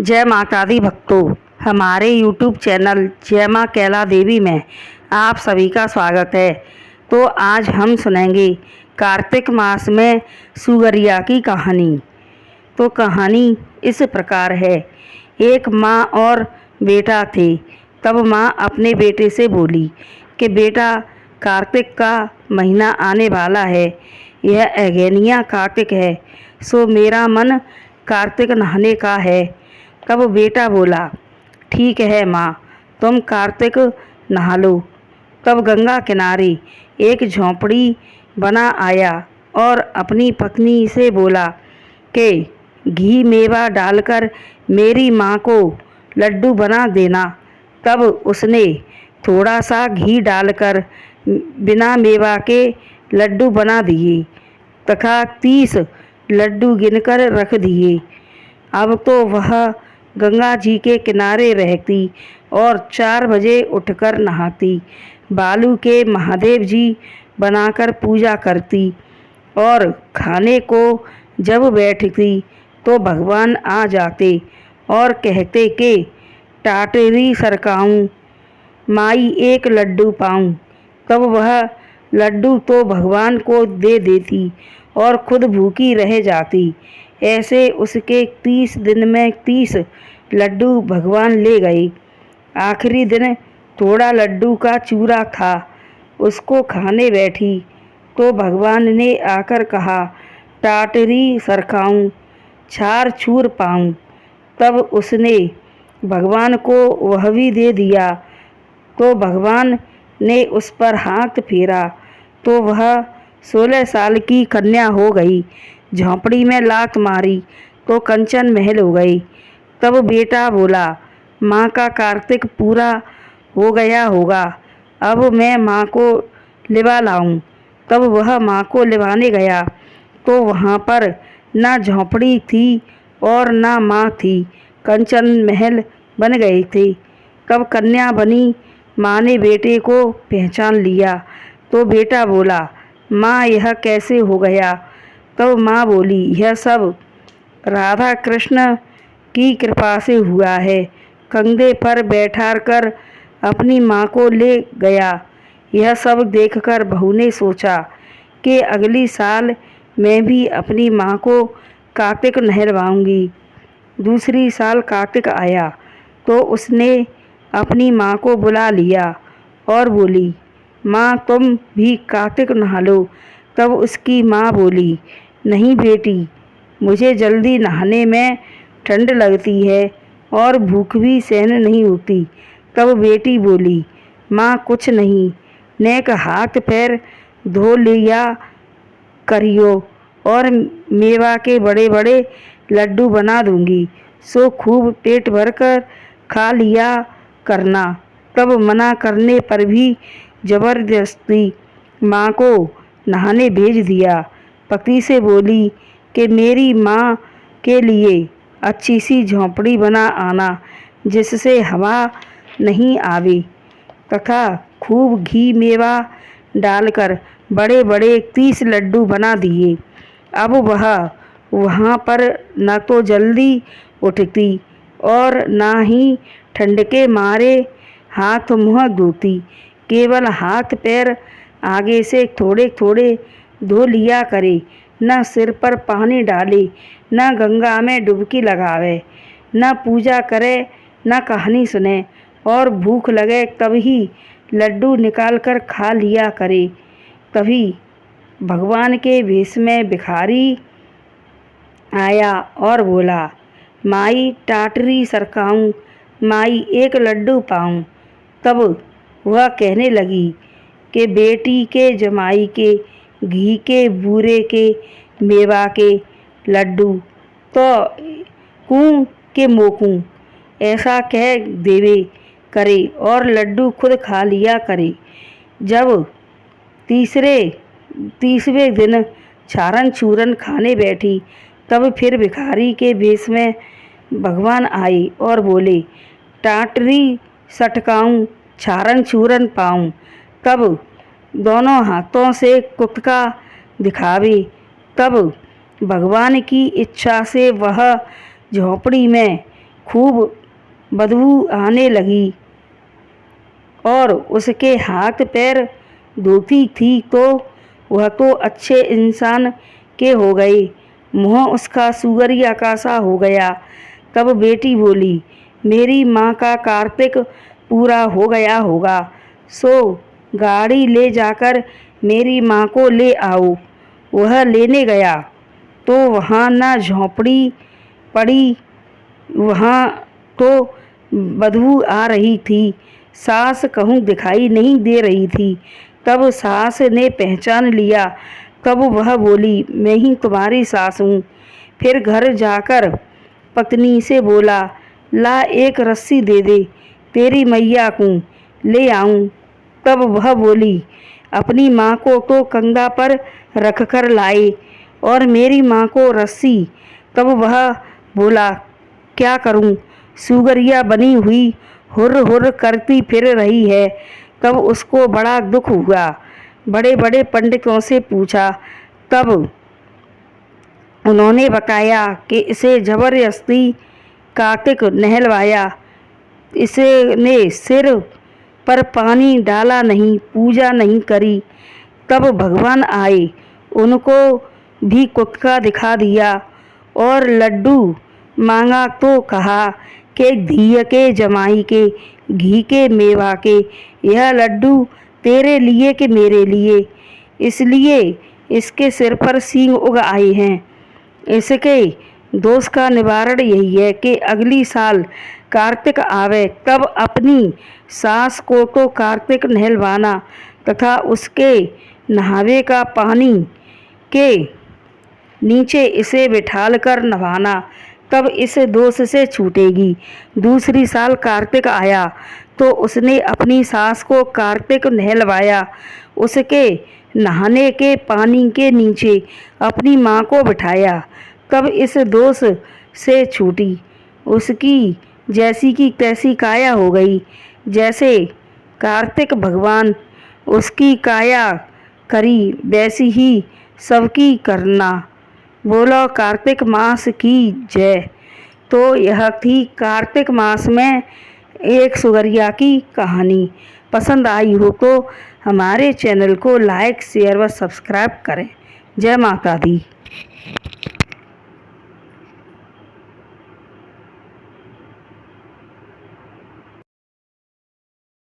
जय माता दी भक्तों, हमारे YouTube चैनल जय माँ कैला देवी में आप सभी का स्वागत है। तो आज हम सुनेंगे कार्तिक मास में सुगरिया की कहानी। तो कहानी इस प्रकार है। एक माँ और बेटा थे। तब माँ अपने बेटे से बोली कि बेटा, कार्तिक का महीना आने वाला है। यह अगेनिया कार्तिक है, सो मेरा मन कार्तिक नहाने का है। तब बेटा बोला, ठीक है माँ, तुम कार्तिक नहा लो। तब गंगा किनारे एक झोंपड़ी बना आया और अपनी पत्नी से बोला कि घी मेवा डालकर मेरी माँ को लड्डू बना देना। तब उसने थोड़ा सा घी डालकर बिना मेवा के लड्डू बना दिए तथा 30 लड्डू गिनकर रख दिए। अब तो वह गंगा जी के किनारे रहती और 4 बजे उठकर नहाती, बालू के महादेव जी बनाकर पूजा करती और खाने को जब बैठती तो भगवान आ जाते और कहते कि टाटरी सरकाऊं, माई एक लड्डू पाऊं। तब वह लड्डू तो भगवान को दे देती और खुद भूखी रह जाती। ऐसे उसके 30 दिन में 30 लड्डू भगवान ले गए। आखिरी दिन थोड़ा लड्डू का चूरा था, उसको खाने बैठी तो भगवान ने आकर कहा, टाटरी सरकाऊं, छार छूर पाऊं। तब उसने भगवान को वह भी दे दिया तो भगवान ने उस पर हाथ फेरा तो वह 16 साल की कन्या हो गई। झोंपड़ी में लात मारी तो कंचन महल हो गई। तब बेटा बोला, माँ का कार्तिक पूरा हो गया होगा, अब मैं माँ को लिवा लाऊं। तब वह माँ को लिवाने गया तो वहाँ पर न झोंपड़ी थी और न माँ थी, कंचन महल बन गए थे। तब कन्या बनी माँ ने बेटे को पहचान लिया तो बेटा बोला, माँ यह कैसे हो गया? तब माँ बोली, यह सब राधा कृष्ण की कृपा से हुआ है। कंधे पर बैठाकर अपनी माँ को ले गया। यह सब देखकर बहू ने सोचा कि अगली साल मैं भी अपनी माँ को कार्तिक नहलवाऊंगी। दूसरी साल कार्तिक आया तो उसने अपनी माँ को बुला लिया और बोली, माँ तुम भी कार्तिक नहा लो। तब उसकी माँ बोली, नहीं बेटी, मुझे जल्दी नहाने में ठंड लगती है और भूख भी सहन नहीं होती। तब बेटी बोली, माँ कुछ नहीं, नेक हाथ पैर धो लिया करियो और मेवा के बड़े बड़े लड्डू बना दूंगी, सो खूब पेट भरकर खा लिया करना। तब मना करने पर भी जबरदस्ती माँ को नहाने भेज दिया। पति से बोली कि मेरी माँ के लिए अच्छी सी झोंपड़ी बना आना जिससे हवा नहीं आवे तथा खूब घी मेवा डालकर बड़े बड़े 30 लड्डू बना दिए। अब वह वहाँ पर न तो जल्दी उठती और न ही ठंड के मारे हाथ मुँह धोती, केवल हाथ पैर आगे से थोड़े थोड़े धो लिया करे, न सिर पर पानी डाले, न गंगा में डुबकी लगावे, न पूजा करे, न कहानी सुने और भूख लगे तभी लड्डू निकाल कर खा लिया करे। तभी भगवान के वेश में भिखारी आया और बोला, माई टाटरी सरकाऊं, माई एक लड्डू पाऊं। तब वह कहने लगी कि बेटी के जमाई के घी के बूरे के मेवा के लड्डू तो कूं के मोकूं, ऐसा कह देवे करे और लड्डू खुद खा लिया करे। जब तीसवें दिन छारन छूरन खाने बैठी तब फिर भिखारी के वेश में भगवान आए और बोले, टाटरी सटकाऊं, छारन छूरन पाऊं। तब दोनों हाथों से कुत्का दिखावे। तब भगवान की इच्छा से वह झोंपड़ी में खूब बदबू आने लगी और उसके हाथ पैर धोती थी तो वह तो अच्छे इंसान के हो गए, मुँह उसका सुगरिया का सा हो गया। तब बेटी बोली, मेरी माँ का कार्तिक पूरा हो गया होगा, सो गाड़ी ले जाकर मेरी माँ को ले आओ। वह लेने गया तो वहाँ न झोंपड़ी पड़ी, वहाँ तो बदबू आ रही थी, सास कहूँ दिखाई नहीं दे रही थी। तब सास ने पहचान लिया, तब वह बोली, मैं ही तुम्हारी सास हूँ। फिर घर जाकर पत्नी से बोला, ला एक रस्सी दे दे, तेरी मैया को ले आऊँ। तब वह बोली, अपनी माँ को तो कंधा पर रख कर लाए और मेरी माँ को रस्सी। तब वह बोला, क्या करूँ, सुगरिया बनी हुई हुर्र हुर्र करती फिर रही है। तब उसको बड़ा दुख हुआ, बड़े बड़े पंडितों से पूछा, तब उन्होंने बताया कि इसे जबरदस्ती कार्तिक नहलवाया, इसने सिर पर पानी डाला नहीं, पूजा नहीं करी। तब भगवान आए, उनको भी कुत्ता दिखा दिया और लड्डू मांगा तो कहा कि धिय के जमाई के, घी के मेवा के, यह लड्डू तेरे लिए कि मेरे लिए, इसलिए इसके सिर पर सींग उग आए हैं। इसके दोष का निवारण यही है कि अगली साल कार्तिक आवे तब अपनी सास को तो कार्तिक नहलवाना तथा उसके नहावे का पानी के नीचे इसे बिठाल कर नहाना, तब इस दोष से छूटेगी। दूसरी साल कार्तिक आया तो उसने अपनी सास को कार्तिक नहलवाया, उसके नहाने के पानी के नीचे अपनी माँ को बिठाया, तब इस दोष से छूटी। उसकी जैसी की तैसी काया हो गई, जैसे कार्तिक भगवान उसकी काया करी वैसी ही सबकी करना। बोलो कार्तिक मास की जय। तो यह थी कार्तिक मास में एक सुगरिया की कहानी। पसंद आई हो तो हमारे चैनल को लाइक शेयर व सब्सक्राइब करें। जय माता दी।